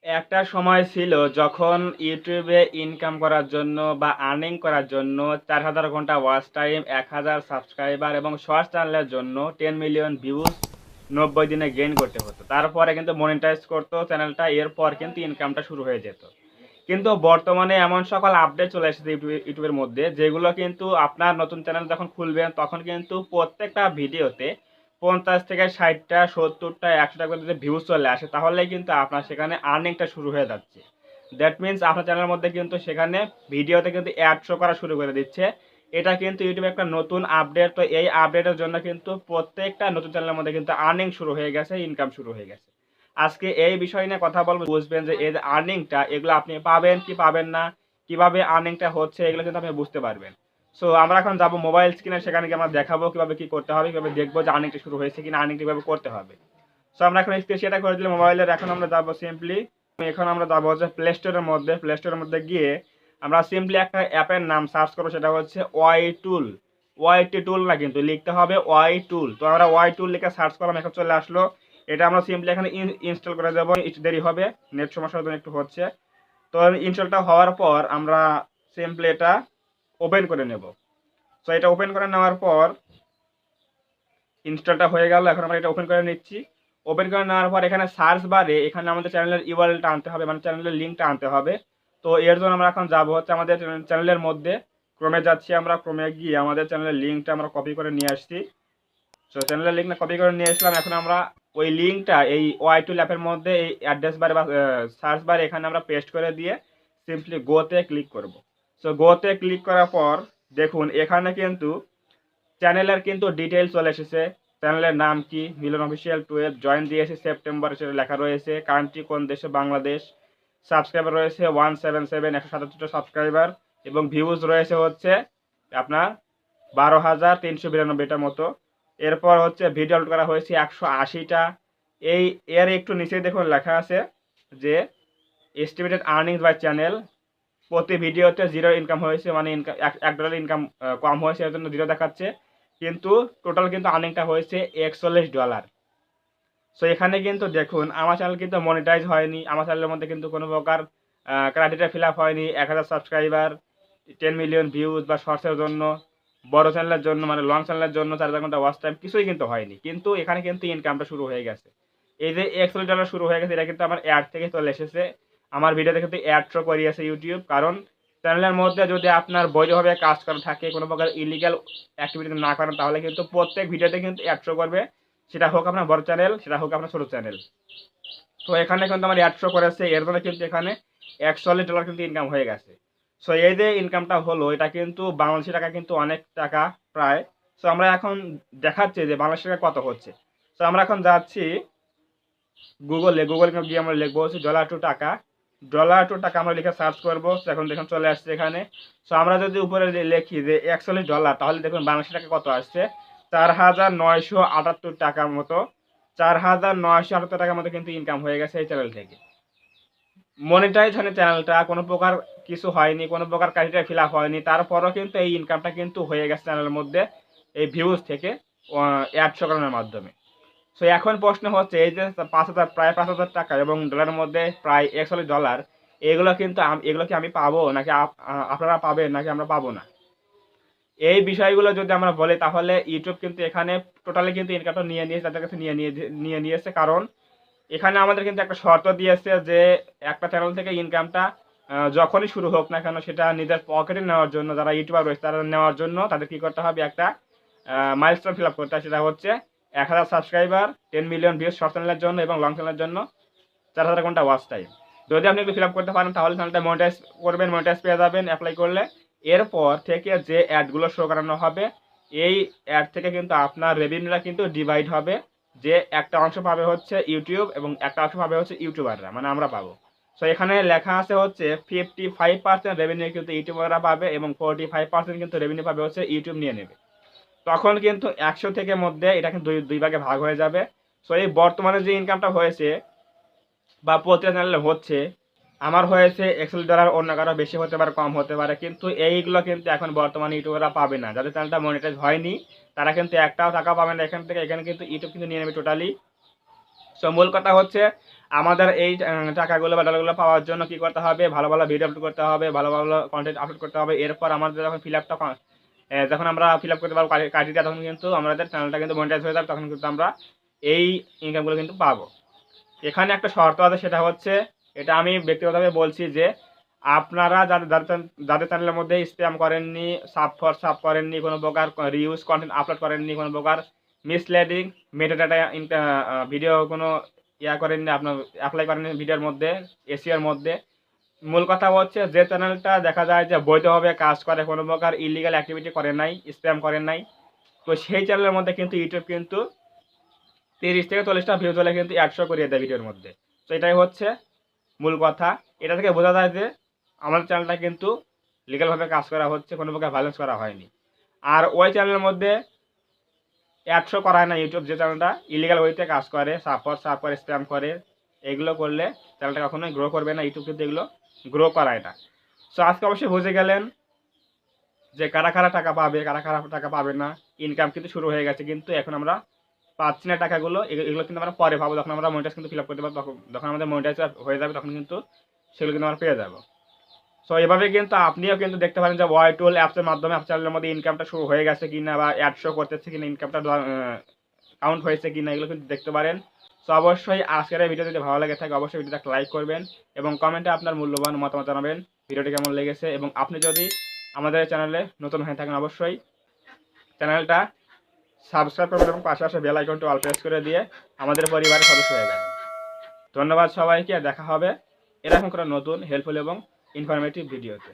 একটা সময় ছিল যখন ইউটিউবে ইনকাম করার জন্য বা আর্নিং করার জন্য ৪,০০০ ঘন্টা ওয়াচ টাইম, ১,০০০ সাবস্ক্রাইবার এবং শর্টস চ্যানেলের জন্য 10 মিলিয়ন ভিউজ ৯০ দিনে গেইন করতে হতো। তারপরে কিন্তু মনিটাইজ করতো চ্যানেলটা, এরপর কিন্তু ইনকামটা শুরু হয়ে যেত। কিন্তু বর্তমানে এমন সকল আপডেট চলে এসেছে ইউটিউবের মধ্যে, যেগুলো কিন্তু আপনার নতুন চ্যানেল যখন খুলবেন তখন কিন্তু প্রত্যেকটা ভিডিওতে ৫০ থেকে ৬০টা, ৭০টা, ১০০টা করে যদি ভিউজ চলে আসে, তাহলেই কিন্তু আপনার সেখানে আর্নিংটা শুরু হয়ে যাচ্ছে। দ্যাট মিনস আপনার চ্যানেলের মধ্যে কিন্তু সেখানে ভিডিওতে কিন্তু অ্যাড শো করা শুরু করে দিচ্ছে। এটা কিন্তু ইউটিউবে একটা নতুন আপডেট। তো এই আপডেটের জন্য কিন্তু প্রত্যেকটা নতুন চ্যানেলের মধ্যে কিন্তু আর্নিং শুরু হয়ে গেছে, ইনকাম শুরু হয়ে গেছে। আজকে এই বিষয় নিয়ে কথা বলবো, বুঝবেন যে এই যে আর্নিংটা, এগুলো আপনি পাবেন কি পাবেন না, কিভাবে আর্নিংটা হচ্ছে, এগুলো কিন্তু আপনি বুঝতে পারবেন। সো আমরা এখন যাবো মোবাইল স্ক্রিনে, সেখানে গিয়ে আমরা দেখাবো কিভাবে কি করতে হবে, কিভাবে দেখবো যে আর্নিংটা শুরু হয়েছে কিনা, আর্নিংটা কিভাবে করতে হবে। সো আমরা এখন স্ক্রিন সেটা করে দিলে মোবাইলের, এখন আমরা যাবো সিম্পলি, এখন আমরা যাবো হচ্ছে প্লে স্টোরের মধ্যে। প্লে স্টোরের মধ্যে গিয়ে আমরা সিম্পলি একটা অ্যাপের নাম সার্চ করবো, সেটা হচ্ছে ওয়াই টুল। ওয়াইটি টুল না, কিন্তু লিখতে হবে ওয়াই টুল। তো আমরা ওয়াই টুল লিখে সার্চ করলাম, এখন চলে আসলো। এটা আমরা সিম্পলি এখানে ইনস্টল করে দেবো, একটু দেরি হবে, নেট সমস্যার জন্য একটু হচ্ছে। তো ইনস্টলটা হওয়ার পর আমরা সিম্পলি এটা ওপেন করে নেব। তো এটা ওপেন করে নেওয়ার পর ইনস্টলটা হয়ে গেল, এখন আমরা এটা ওপেন করে নিচ্ছি। ওপেন করে নেওয়ার পর এখানে সার্চ বারে এখানে আমাদের চ্যানেলের ইউআরএলটা আনতে হবে, মানে চ্যানেলের লিঙ্কটা আনতে হবে। তো এর জন্য আমরা এখন যাব হচ্ছে আমাদের চ্যানেলের মধ্যে, ক্রমে যাচ্ছি, আমরা ক্রমে গিয়ে আমাদের চ্যানেলের লিঙ্কটা আমরা কপি করে নিয়ে আসছি। সো চ্যানেলের লিঙ্কটা কপি করে নিয়ে আসলাম। এখন আমরা ওই লিঙ্কটা এই ওয়াই টুল অ্যাপের মধ্যে এই অ্যাড্রেস বারে বা সার্চ বারে এখানে আমরা পেস্ট করে দিয়ে সিম্পলি গোতে ক্লিক করব। সো গোতে ক্লিক করার পর দেখুন এখানে কিন্তু চ্যানেলের কিন্তু ডিটেইলস চলে এসেছে। চ্যানেলের নাম কি, মিলন অফিসিয়াল 12, জয়েন দিয়েছে সেপ্টেম্বর, সেটা লেখা রয়েছে। কান্ট্রি কোন দেশে, বাংলাদেশ। সাবস্ক্রাইবার রয়েছে 177, 177টা সাবস্ক্রাইবার। এবং ভিউজ রয়েছে হচ্ছে আপনার ১২,৩৯২টার মতো। এরপর হচ্ছে ভিডিও আপলোড করা হয়েছে ১৮০টা। এই এর একটু নিচে দেখুন লেখা আছে যে এস্টিমেটেড আর্নিংস বাই চ্যানেল। প্রতি ভিডিওতে জিরো ইনকাম হয়েছে, মানে ইনকাম $1 ইনকাম কম হয়েছে, এর জন্য জিরো দেখাচ্ছে। কিন্তু টোটাল কিন্তু আর্নিংটা হয়েছে $41। সো এখানে কিন্তু দেখুন আমার চ্যানেল কিন্তু মনিটাইজ হয়নি, আমার চ্যানেলের মধ্যে কিন্তু কোনো প্রকার ক্রাইটেরিয়া ফিল আপ হয়নি। ১,০০০ সাবস্ক্রাইবার, 10 মিলিয়ন ভিউজ বা শর্টসের জন্য, বড় চ্যানেলের জন্য মানে লং চ্যানেলের জন্য ৪,০০০ ঘন্টা ওয়াচ টাইম, কিছুই কিন্তু হয়নি। কিন্তু এখানে কিন্তু ইনকামটা শুরু হয়ে গেছে। এই যে $41 শুরু হয়ে গেছে, এটা কিন্তু আমার অ্যাড থেকে চলে এসেছে। আমার ভিডিওতে কিন্তু অ্যাড শো করিয়েছে ইউটিউব, কারণ চ্যানেলের মধ্যে যদি আপনার বৈধভাবে কাজ করা থাকে, কোনো প্রকার ইলিগাল অ্যাক্টিভিটি না করেন, তাহলে কিন্তু প্রত্যেক ভিডিওতে কিন্তু অ্যাড শো করবে, সেটা হোক আপনার বড় চ্যানেল, সেটা হোক আপনার ছোট চ্যানেল। তো এখানে কিন্তু আমার 100 করেছে, এর জন্য কিন্তু এখানে $41 কিন্তু ইনকাম হয়ে গেছে। সো এই যে ইনকামটা হলো, এটা কিন্তু বাংলাদেশি টাকা কিন্তু অনেক টাকা প্রায়। সো আমরা এখন দেখাচ্ছি যে বাংলাদেশি টাকা কত হচ্ছে। সো আমরা এখন যাচ্ছি গুগলে গিয়ে আমরা লিখবো হচ্ছে $2 $2 আমরা লিখে সার্চ করবো। এখন দেখুন চলে আসছে এখানে। সো আমরা যদি উপরে লিখি যে $41, তাহলে দেখুন বাংলাদেশি টাকা কত আসছে, 4,978 টাকার মতো। 4,978 টাকার মতো কিন্তু ইনকাম হয়ে গেছে এই চ্যানেল থেকে। মনিটাইজ হয়নি চ্যানেলটা, কোনো প্রকার কিছু হয়নি, কোনো প্রকার ক্রাইটেরিয়া ফিল আপ হয়নি, তারপরও কিন্তু এই ইনকামটা কিন্তু হয়ে গেছে চ্যানেলের মধ্যে এই ভিউজ থেকে অ্যাড শো করানোর মাধ্যমে। সো এখন প্রশ্ন হচ্ছে এই যে 5,000, প্রায় 5,000 টাকা এবং ডলারের মধ্যে প্রায় $41, এগুলো কিন্তু এগুলো কি আমি পাবো, নাকি আপনারা পাবেন, নাকি আমরা পাবো না? এই বিষয়গুলো যদি আমরা বলি, তাহলে ইউটিউব কিন্তু এখানে টোটালি কিন্তু ইনকামটা নিয়ে নিয়েছে, তাদের কাছে নিয়ে নিয়েছে। কারণ এখানে আমাদের কিন্তু একটা শর্ত দিয়েছে যে একটা চ্যানেল থেকে ইনকামটা যখনই শুরু হোক না কেন, সেটা নিজের পকেটে নেওয়ার জন্য, যারা ইউটিউবার রয়েছে তারা নেওয়ার জন্য তাদের কি করতে হবে, একটা মাইলস্টোন ফিল আপ করতে হয়। সেটা হচ্ছে ১,০০০ সাবস্ক্রাইবার, 10 মিলিয়ন ভিউজ শর্ট চ্যানেলের জন্য এবং লং চ্যানেলের জন্য ৪,০০০ ঘন্টা ওয়াচ টাইম। যদি আপনি একটু ফিল আপ করতে পারেন, তাহলে চ্যানেলটা মনিটাইজ করবেন, মনিটাইজ পেয়ে যাবেন অ্যাপ্লাই করলে। এরপর থেকে যে অ্যাডগুলো শো করানো হবে, এই অ্যাড থেকে কিন্তু আপনার রেভিনিউটা কিন্তু ডিভাইড হবে। যে একটা অংশ পাবে হচ্ছে ইউটিউব এবং একটা অংশ পাবে হচ্ছে ইউটিউবাররা, মানে আমরা পাবো। সো এখানে লেখা আছে হচ্ছে 55% রেভিনিউ কিন্তু ইউটিউবাররা পাবে এবং 45% কিন্তু রেভিনিউ পাবে হচ্ছে ইউটিউব নিয়ে নেবে। তখন কিন্তু ১০০ থেকে মধ্যে এটা কিন্তু দুই ভাগে ভাগ হয়ে যাবে। সো এই বর্তমানে যে ইনকামটা হয়েছে বা প্রতিটা চ্যানেলে হচ্ছে, আমার হয়েছে $41, অন্য কারো বেশি হতে পারে, কম হতে পারে, কিন্তু এইগুলো কিন্তু এখন বর্তমানে ইউটিউবাররা পাবে না। যাদের চ্যানেলটা মনিটাইজ হয়নি, তারা কিন্তু একটাও টাকা পাবে না এখান থেকে। এখানে কিন্তু ইউটিউব কিন্তু নিয়ে নেবে টোটালি সো মূল কথা হচ্ছে আমাদের এই টাকাগুলো বা ডলারগুলো পাওয়ার জন্য কি করতে হবে, ভালো ভালো ভিডিও আপলোড করতে হবে, ভালো ভালো কন্টেন্ট আপলোড করতে হবে। এরপর আমাদের যখন ফিল আপটা যখন আমরা ফিল আপ করতে পারবো কার্ডিটা, তখন কিন্তু আমাদের চ্যানেলটা কিন্তু মনিটাইজ হয়ে যাবে, তখন কিন্তু আমরা এই ইনকামগুলো কিন্তু পাবো। এখানে একটা শর্ত আছে, সেটা হচ্ছে, এটা আমি ব্যক্তিগতভাবে বলছি যে আপনারা যাদের চ্যানেলের মধ্যে স্প্যাম করেননি, সাব করেননি, কোনো প্রকার রিউজ কন্টেন্ট আপলোড করেননি, কোনো প্রকার মিসলিডিং মেটাডাটা ভিডিও কোনো করেননি, আপনার অ্যাপ্লাই করেননি ভিডিওর মধ্যে, এসিওর মধ্যে। মূল কথা হচ্ছে যে চ্যানেলটা দেখা যায় যে বৈধভাবে কাজ করে, কোনো প্রকার ইলিগাল অ্যাক্টিভিটি করে নাই, স্প্যাম করেন নাই, তো সেই চ্যানেলের মধ্যে কিন্তু ইউটিউব কিন্তু 30 থেকে 40টা ভিউজ হলে কিন্তু 100 করিয়ে দেয় ভিডিওর মধ্যে। তো এটাই হচ্ছে মূল কথা। এটা থেকে বোঝা যায় যে আমাদের চ্যানেলটা কিন্তু লিগ্যালভাবে কাজ করা হচ্ছে, কোনো প্রকার ভায়োলেন্স করা হয়নি। আর ওই চ্যানেলের মধ্যে 100 করায় না ইউটিউব, যে চ্যানেলটা ইলিগাল ওয়েতে কাজ করে, সাপ করে, স্প্যাম করে, এগুলো করলে চ্যানেলটা কখনোই গ্রো করবে না। ইউটিউব কিন্তু এগুলো গ্রো করায় না। সো আজকে অবশ্যই বুঝে গেলেন যে কারা কারা টাকা পাবে, কারা কারা টাকা পাবে না। ইনকাম কিন্তু শুরু হয়ে গেছে, কিন্তু এখন আমরা পাচ্ছি না টাকাগুলো। এগুলো কিন্তু আমরা পরে পাবো, যখন আমরা মনিটাইজ কিন্তু ফিল আপ করতে পারবো, যখন আমাদের মনিটাইজ হয়ে যাবে, তখন কিন্তু সেগুলো কিন্তু আমরা পেয়ে যাবো। সো এভাবে কিন্তু আপনিও কিন্তু দেখতে পারেন যে ওয়াই টুল অ্যাপসের মাধ্যমে আপনার চ্যানেলের মধ্যে ইনকামটা শুরু হয়ে গেছে কিনা, বা অ্যাড শো করতেছে কিনা, ইনকামটা কাউন্ট হয়েছে কিনা, এগুলো কিন্তু দেখতে পারেন। সো অবশ্যই আজকের এই ভিডিও যদি ভালো লাগে থাকে, অবশ্যই ভিডিওটা লাইক করবেন এবং কমেন্টে আপনার মূল্যবান মতামত জানাবেন ভিডিওটি কেমন লেগেছে। এবং আপনি যদি আমাদের চ্যানেলে নতুন হয়ে থাকেন, অবশ্যই চ্যানেলটা সাবস্ক্রাইব করবেন এবং পাশে আসে বেল আইকনটি অল প্রেস করে দিয়ে আমাদের পরিবারের সদস্য হয়ে যাবেন। ধন্যবাদ সবাইকে, দেখা হবে এরকম করে নতুন হেল্পফুল এবং ইনফরমেটিভ ভিডিওতে।